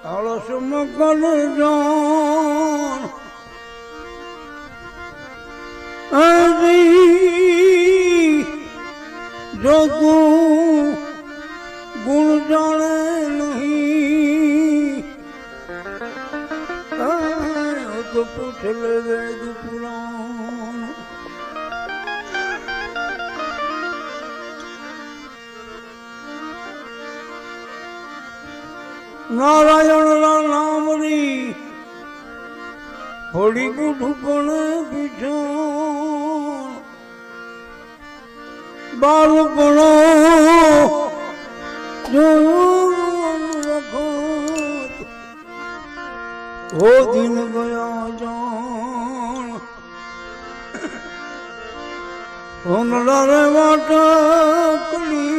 આળસ મકર જાન જો તું ગુણ જાણે નહીં તો પૂછ લે વેદ પુરાણ નારાયણ નામની હોળી બુઢું પણ પીછા બાળપણો હો દિન ગયા જાણ હોનલા રે વાટકડી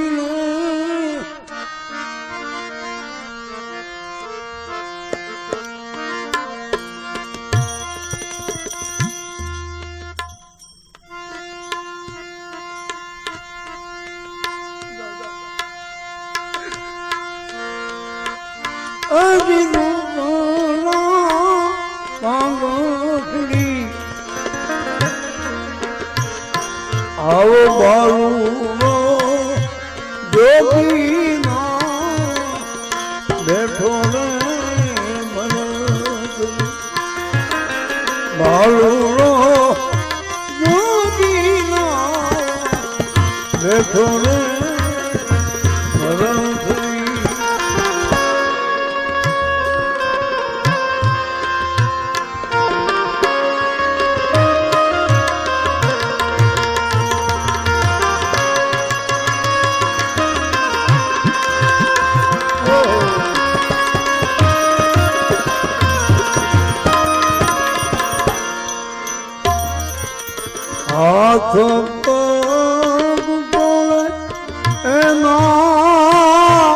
આવો બાળુનો જોગી ના બેઠો રે બાળુનો જોગી ના બેઠો રે હાથ પગ બોલે એના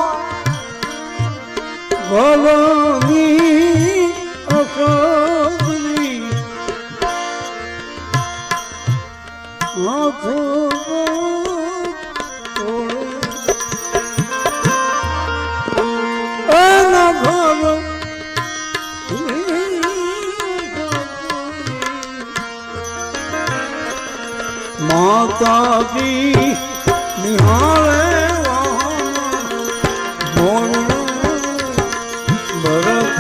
ભલની અસરની હાથ બોલે એના ભલ માતાજી નિહાળે મોન બરફ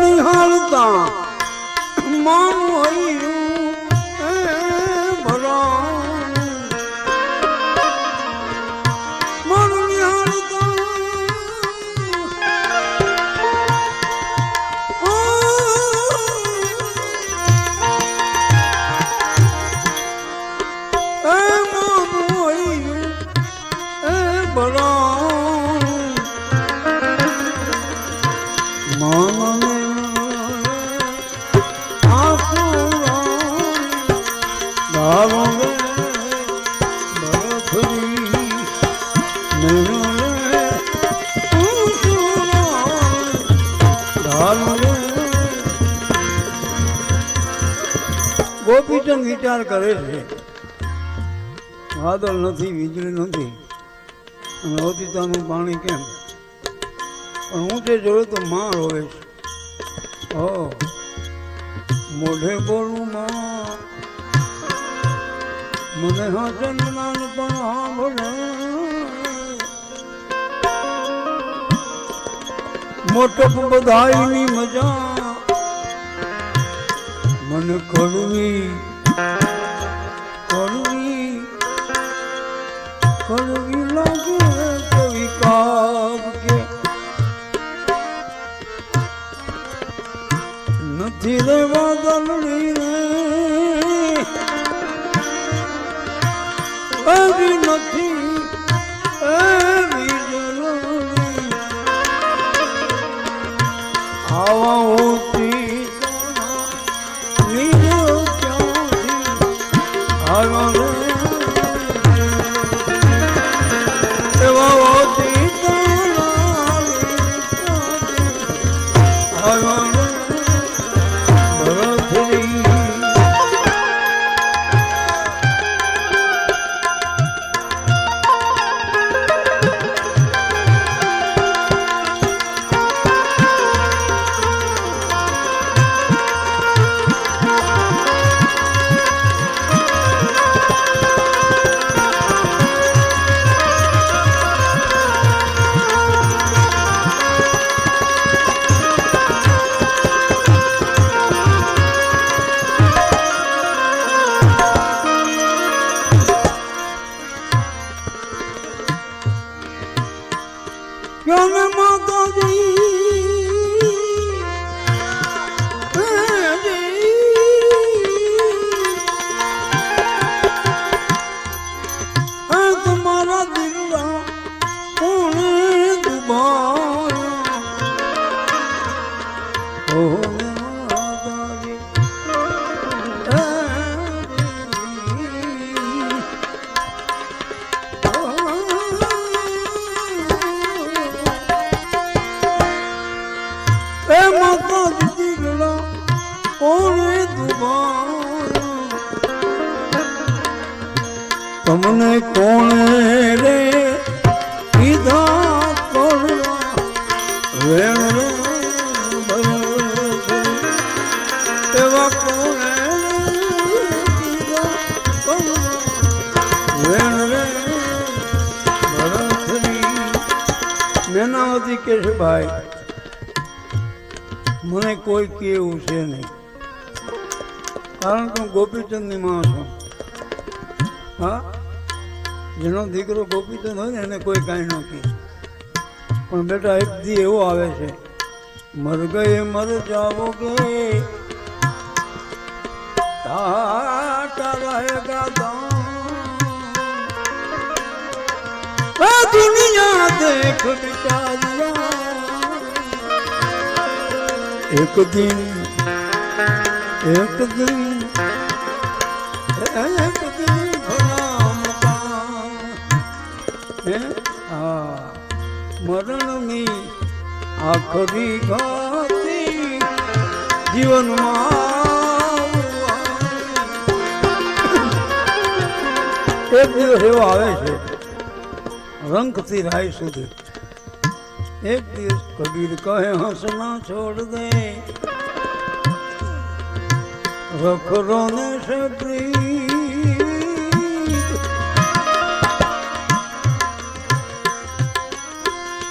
નિહાળતા માન ભરા મન નિહાળતા ગોપીચંદ વિચાર કરે છે વાદળ નથી વીજળી નથી અને ઓતિતાનું પાણી કેમ પણ હું તે જોયું તો માં રોવે છે મોઢે બોલું માં મને હાચન નાન પણ સાંભળે મોટપ બધાઈની મજા મને કડવી કડવી કડવી લાગે કવિ કાગ કે નથી રે વાદળડી રે એવી નથી એવી જલડી આવા હોતી કોને દુબાણ તમને કોણે રે કીધા કરવા વેણ એવા કોણે મેનાવતી કે છે ભાઈ મને કોઈ કેવું છે નહીં કારણ કે હું ગોપીચંદની માં છું હા જેનો દીકરો ગોપીચંદ હોય ને એને કોઈ કાંઈ ન કહે પણ બેટા એક દી એવો આવે છે મર ગયે મર જાઓગે दुनिया देख बिचारिया एक दिन मरण में आखरी घाती जीवन एक दिवस एवो आवे છે रंग थी राय सुधी एक दिवस कबीर कहे हंसना छोड़ दे रख रोने से प्रीत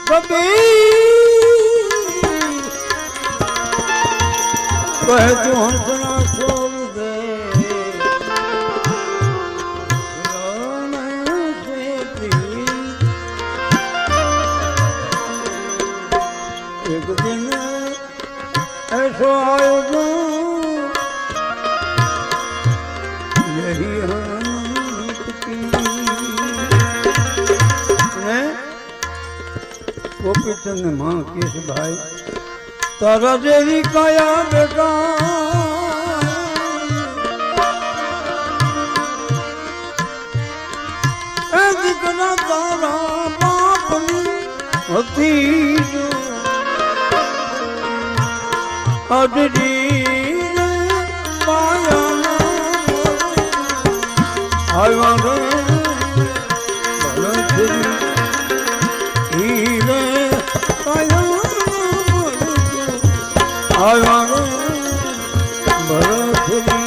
कबीर कहे तू हंसना छोड़ दे एक दिन ऐसा आएगा यही गोपीचंद ने मां किस भाई तारा जेरी काया बेटा दिखना तारा बाप हती जो अडरी पाया आया रे पाया भरत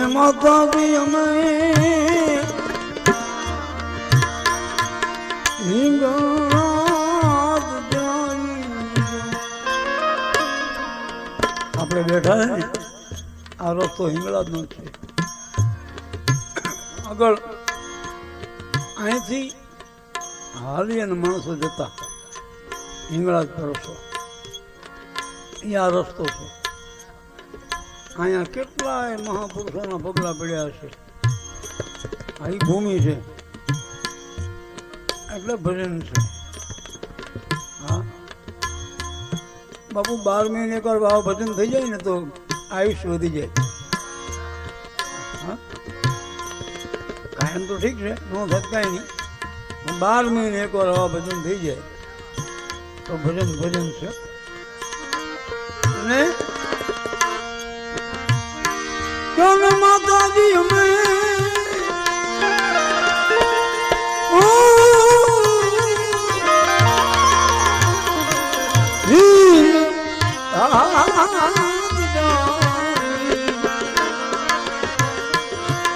माता भी हमें આપણે બેઠા છે ને આ રસ્તો હિંગળાજ નો છે આગળ અહીંથી હાલી અને માણસો જતા હિંગળાજ રસ્તો અહીંયા રસ્તો છે અહીંયા કેટલાય મહાપુરુષોના પગલા પડ્યા છે આ ભૂમિ છે એટલે ભજન છે હા બાપુ 12 મહિને એકવાર આવા ભજન થઈ જાય ને તો આયુષ્ય વધી જાય હા કાયમ તો ઠીક છે નો થત કાંઈ નહીં 12 મહિને એકવાર આવા ભજન થઈ જાય તો ભજન છે અને कौन माता जी हमें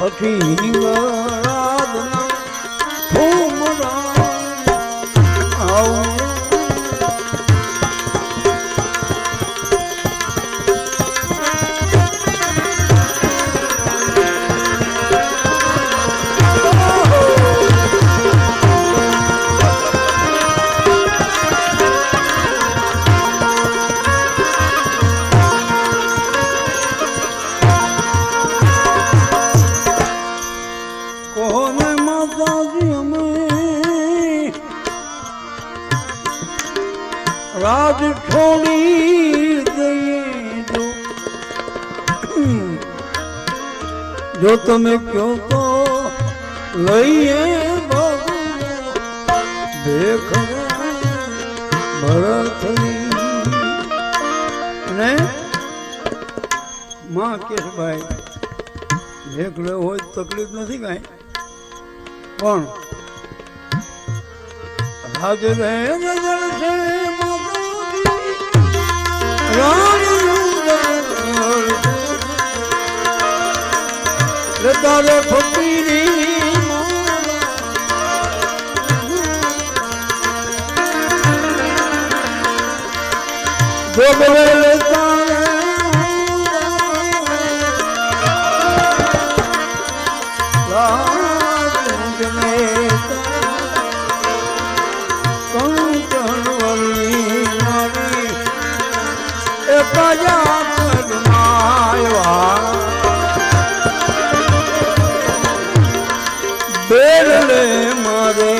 પછી હિંગળાદના ફૂમરા આવું राज छोड़ी दे जो तुम्हें क्यों तो लइए देख भरत ने मां केश भाई देख ले हो तकलीफ नहीं कहीं पण राज रहे नजर से तारे फकीरी जो बोले तारे बेरले मारे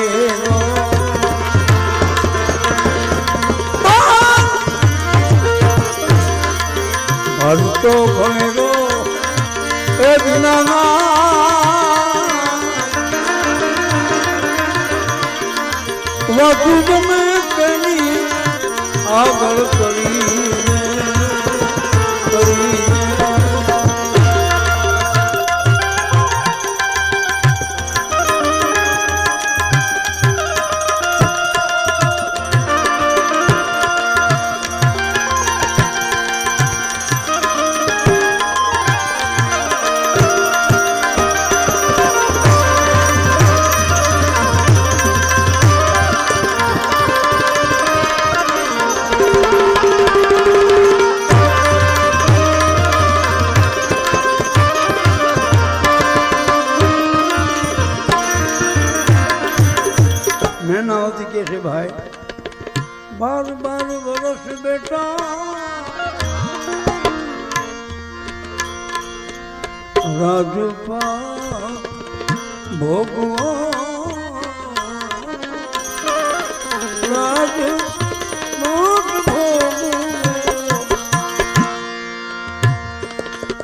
भरतो भरो एक नाना वकूब में करी आगल करी नावती कैसे भाई 12 वर्ष बेटा राजपा भोगवा राज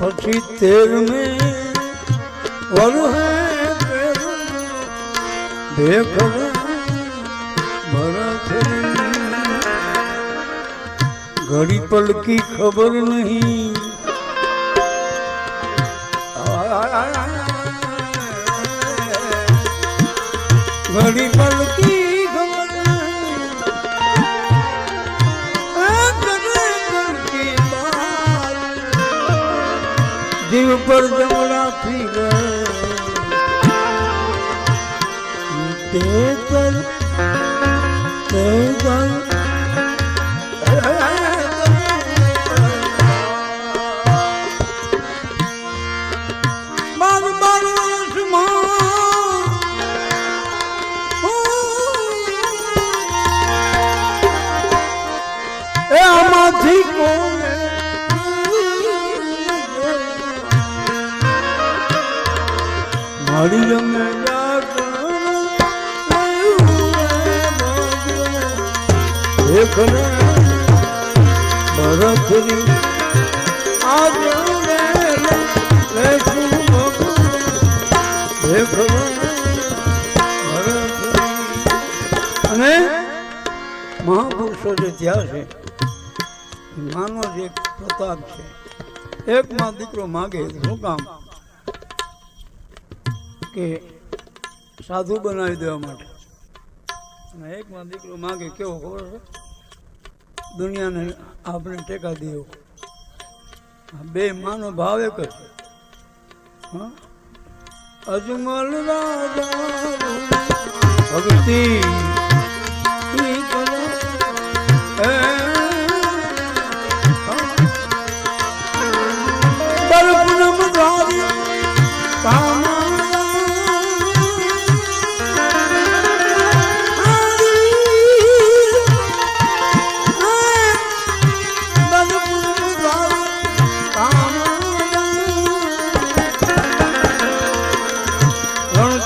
પછી 13 वर है देख घड़ी पल की खबर नहीं घड़ी पल की खबर नहीं जीव पर जमड़ा थी गए तेतर भरतरी आज અને મહાપુરુષો જે થયા છે માનો જે પ્રતાપ છે એકમાં દીકરો માગે શું કામ કે સાધુ બનાવી દેવા માટે અને એકમાં દીકરો માગે કેવો ખબર છે દુનિયાને આપણે ટેકા દેવો બે માનો ભાવ એક જ અજમલ રાજા ભક્તિ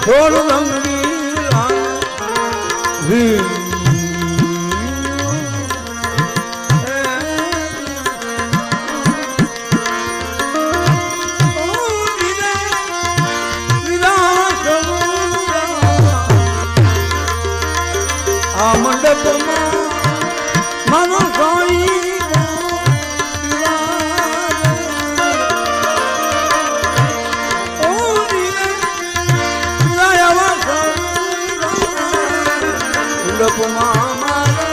છોડ રંગી આ મંડપમાં માનો સાઈ મંડપમાં મારો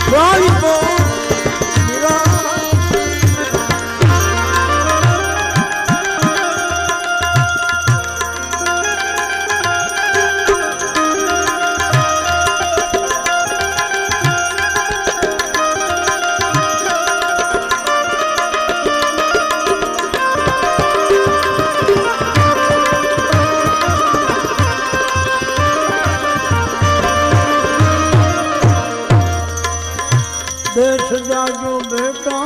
સ્વામી देश जागो बेटा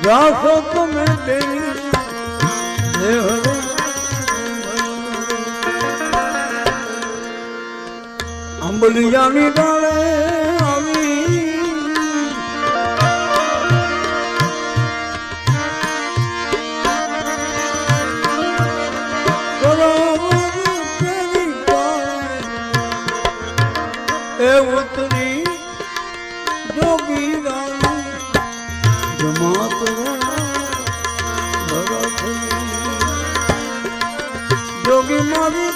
जासो तुम्हें तेरी અંબલિયાની ડાળે આવી એ ઉતરી જોગી રાણી જમાત જોગી મારી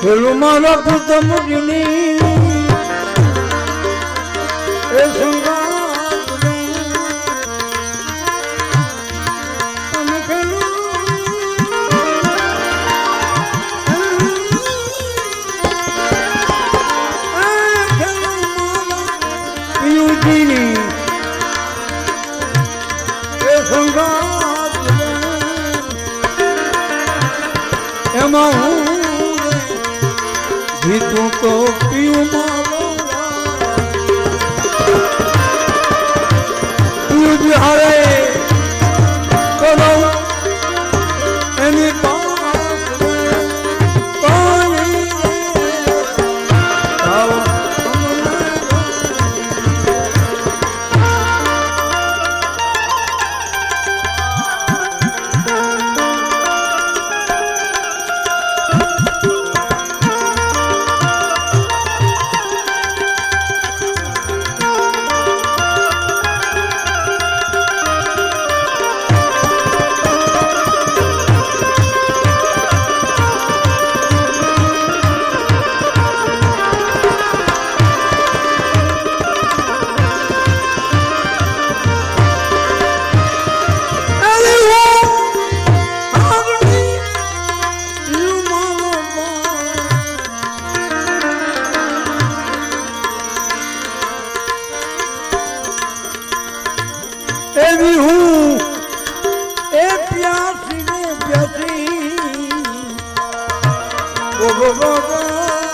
हेलो मारा पुत्र मुझनी ए संगात हम खेलो युजीनी ए संगात एमा जीतू तो पीऊ मारो पीऊ जी हारे करो एनी पास पानी आओ एवी हूँ ए प्यासी ने प्यासी ओ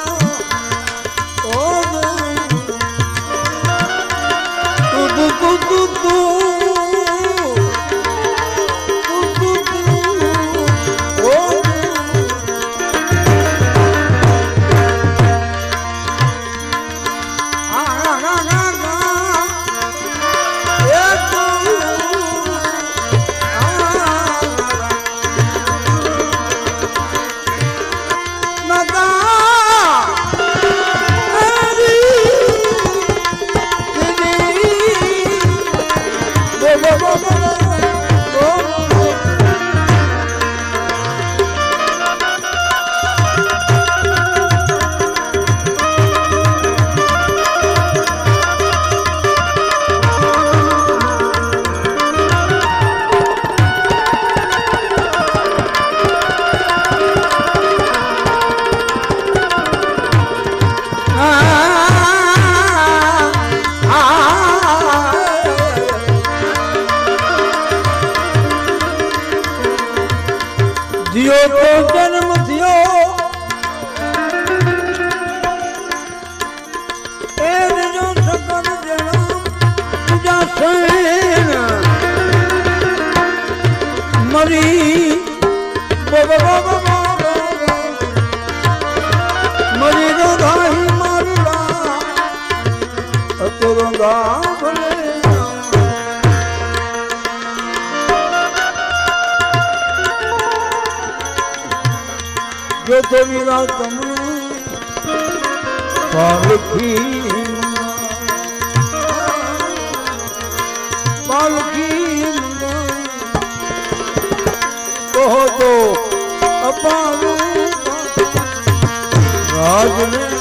जियो तो जन्म थियो एर जो सकल जन्म जासेन मरी मरी रो धाही मारुला अतरंगा भले जो तो मेरा कमरू पालकी कहो तो अपारू राज में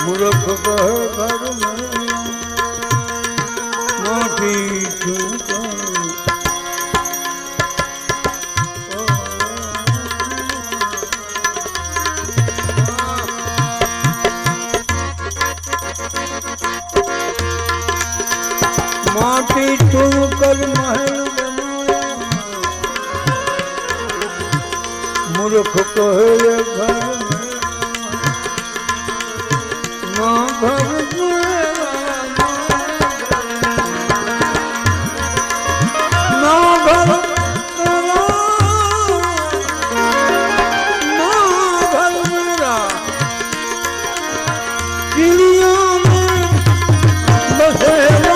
મૂર્ખ કહે ઘર માટી माटी तुम कर महल मूर्ख कहे घर ना घर ना घर मेरा चिड़िया में बसेरा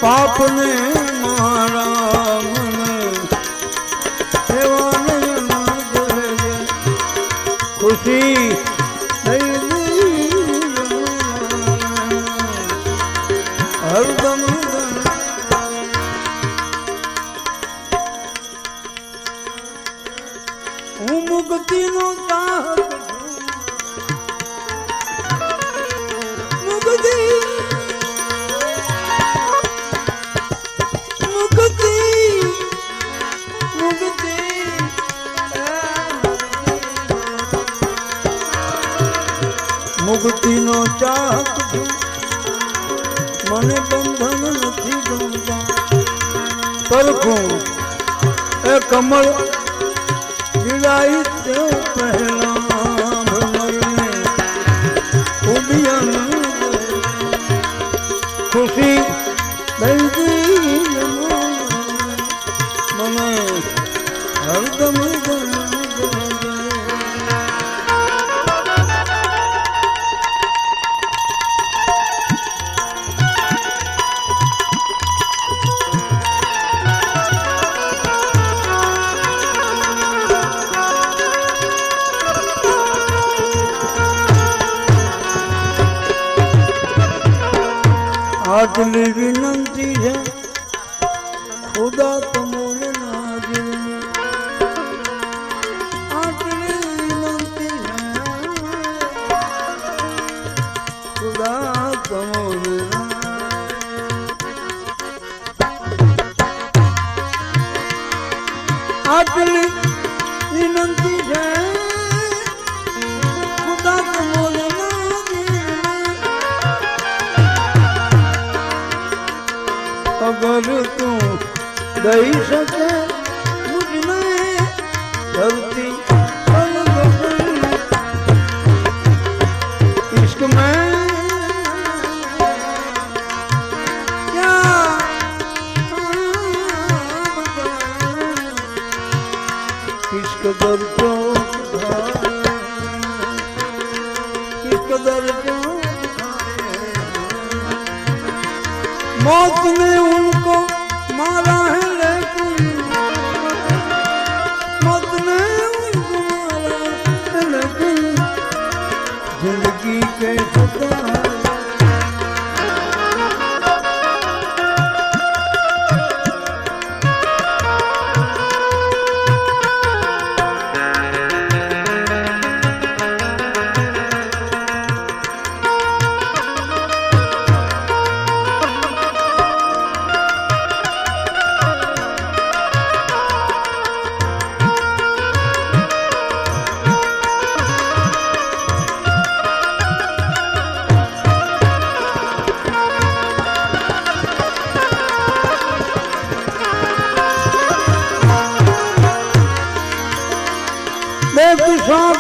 पाप ने मारा खुशी हरदम છું મને બંધન નથી ગમતા પરખું એ કમળ વિલાઈ તે પહેલા ભમરને ઉડિયા ખુશી દઈ મને હરદમ આટલી વિનંતી છે ખુદા તમોને ના જીવની આટલી વિનંતી છે ખુદા તમોને આટલી વિનંતી છે ખુદા તમોને अगर तू दई सके मुझमें धरती इश्क में क्या किस कदर जो किस कदर जो मौत ने उनको मारा है लेकिन मौत ने उनको मारा है लेकिन जिंदगी के सदा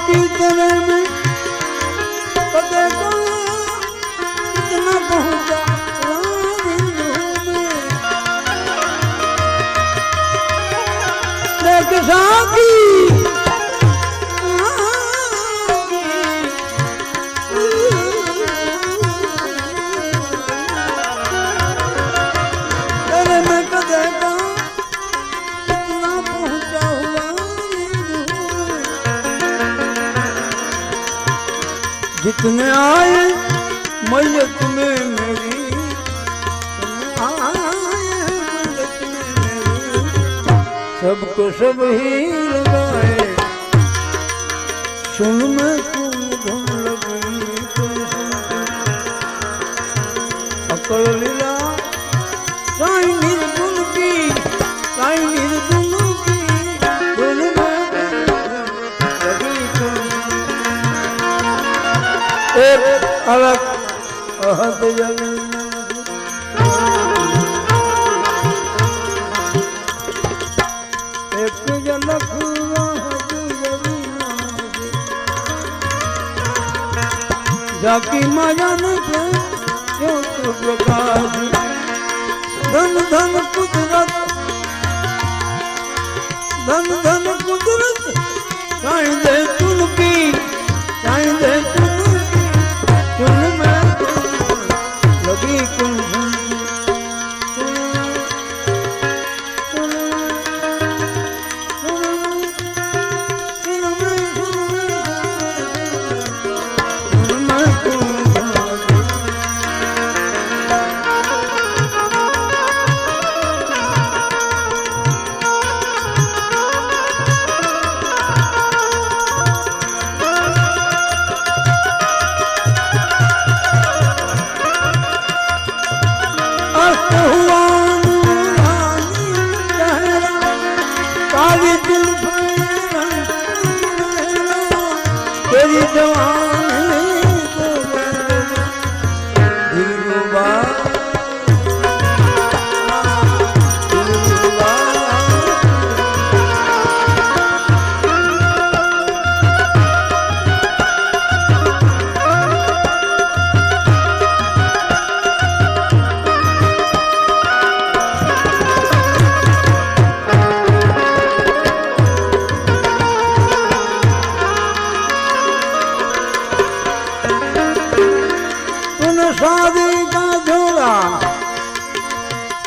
की तरह में कदे को कितना पहुंचा देख साकी तेरे में कदे को कितना पहुंचा हुआ जितने आए मैयत में मेरी सबको सब ही लगाए सुन में तुम धुन लगी अकल लीला साई निर्गुण की साई निर्गुण की धुन में एक अलग अहद जल एक झलक जाकी मजन प्रकाश धन धन कुदरत धन धन कुदरत साईं दे तुलकी साईं दे तुलकी तुल में लगी कुल तेरी जवानी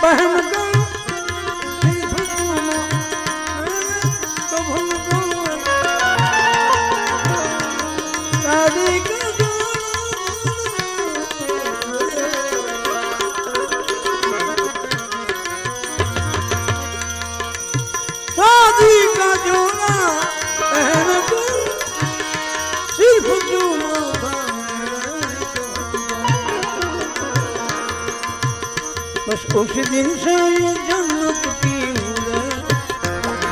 बहन को बस उस दिन से ये जन्नत की उड़े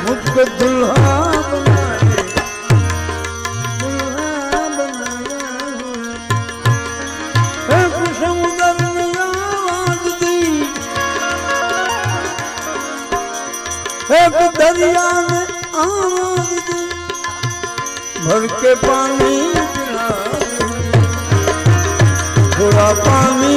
मुझको दुल्हा बनाए, दुल्हा बनाया। एक समुद्र ने आवाज दी, एक दरिया ने आवाज दी, भर के पानी पिला, थोड़ा पानी